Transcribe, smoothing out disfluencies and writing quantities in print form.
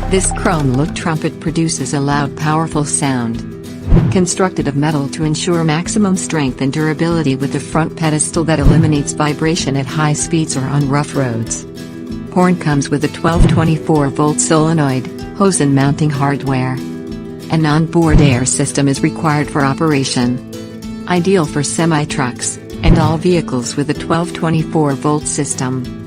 This chrome-look trumpet produces a loud, powerful sound. Constructed of metal to ensure maximum strength and durability with a front pedestal that eliminates vibration at high speeds or on rough roads. Horn comes with a 12-24-volt solenoid, hose and mounting hardware. An onboard air system is required for operation. Ideal for semi-trucks, and all vehicles with a 12-24-volt system.